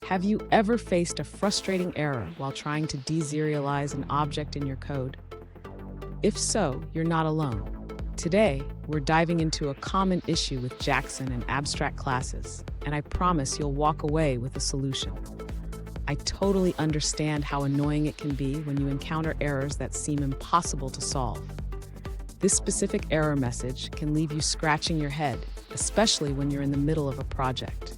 Have you ever faced a frustrating error while trying to deserialize an object in your code? If so, you're not alone. Today, we're diving into a common issue with JSON and abstract classes, and I promise you'll walk away with a solution. I totally understand how annoying it can be when you encounter errors that seem impossible to solve. This specific error message can leave you scratching your head, especially when you're in the middle of a project.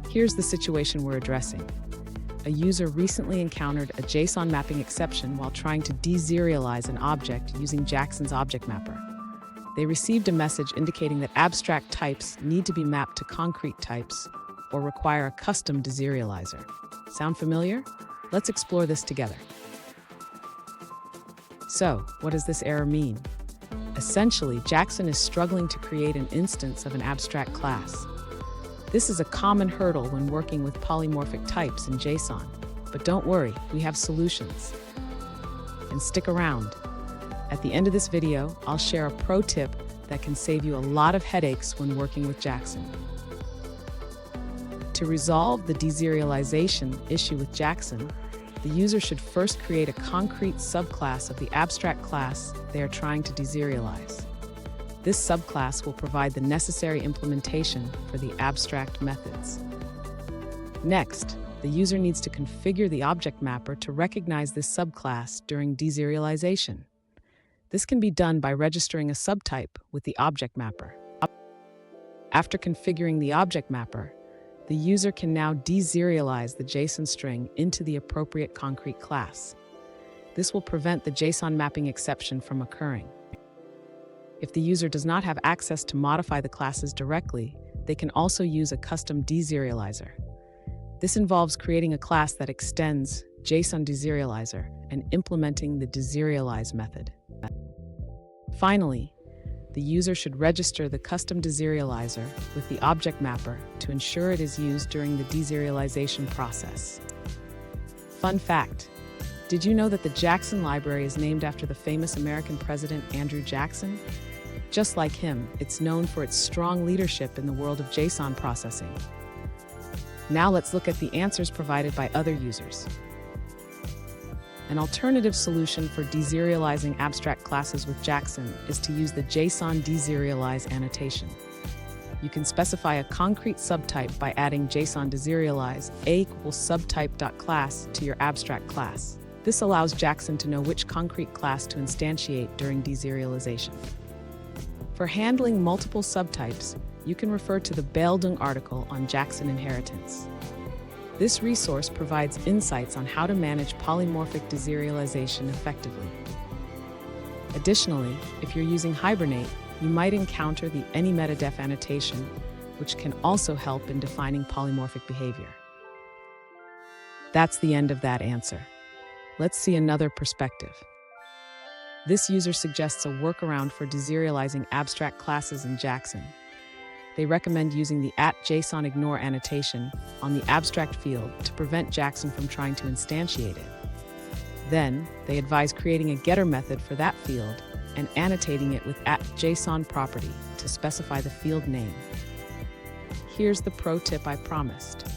Here's the situation we're addressing. A user recently encountered a JSON mapping exception while trying to deserialize an object using JSON's object mapper. They received a message indicating that abstract types need to be mapped to concrete types or require a custom deserializer. Sound familiar? Let's explore this together. So, what does this error mean? Essentially, JSON is struggling to create an instance of an abstract class. This is a common hurdle when working with polymorphic types in JSON. But don't worry, we have solutions. And stick around. At the end of this video, I'll share a pro tip that can save you a lot of headaches when working with JSON. To resolve the deserialization issue with JSON, the user should first create a concrete subclass of the abstract class they are trying to deserialize. This subclass will provide the necessary implementation for the abstract methods. Next, the user needs to configure the object mapper to recognize this subclass during deserialization. This can be done by registering a subtype with the object mapper. After configuring the object mapper, the user can now deserialize the JSON string into the appropriate concrete class. This will prevent the JSON mapping exception from occurring. If the user does not have access to modify the classes directly, they can also use a custom deserializer. This involves creating a class that extends JSON deserializer and implementing the Deserialize method. Finally, the user should register the custom deserializer with the object mapper to ensure it is used during the deserialization process. Fun fact: did you know that the JSON library is named after the famous American president Andrew Jackson? Just like him, it's known for its strong leadership in the world of JSON processing. Now let's look at the answers provided by other users. An alternative solution for deserializing abstract classes with JSON is to use the JSON Deserialize annotation. You can specify a concrete subtype by adding JSON Deserialize a=subtype.class to your abstract class. This allows JSON to know which concrete class to instantiate during deserialization. For handling multiple subtypes, you can refer to the Bildung article on JSON inheritance. This resource provides insights on how to manage polymorphic deserialization effectively. Additionally, if you're using Hibernate, you might encounter the AnyMetaDef annotation, which can also help in defining polymorphic behavior. That's the end of that answer. Let's see another perspective. This user suggests a workaround for deserializing abstract classes in JSON. They recommend using the @JSONignore annotation on the abstract field to prevent JSON from trying to instantiate it. Then, they advise creating a getter method for that field and annotating it with @JSONProperty to specify the field name. Here's the pro tip I promised.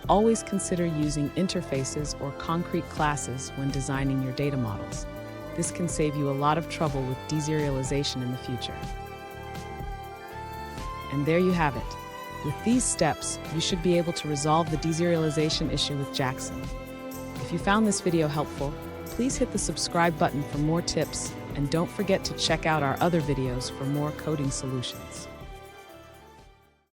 Always consider using interfaces or concrete classes when designing your data models. This can save you a lot of trouble with deserialization in the future. And there you have it. With these steps, you should be able to resolve the deserialization issue with JSON. If you found this video helpful, please hit the subscribe button for more tips, and don't forget to check out our other videos for more coding solutions.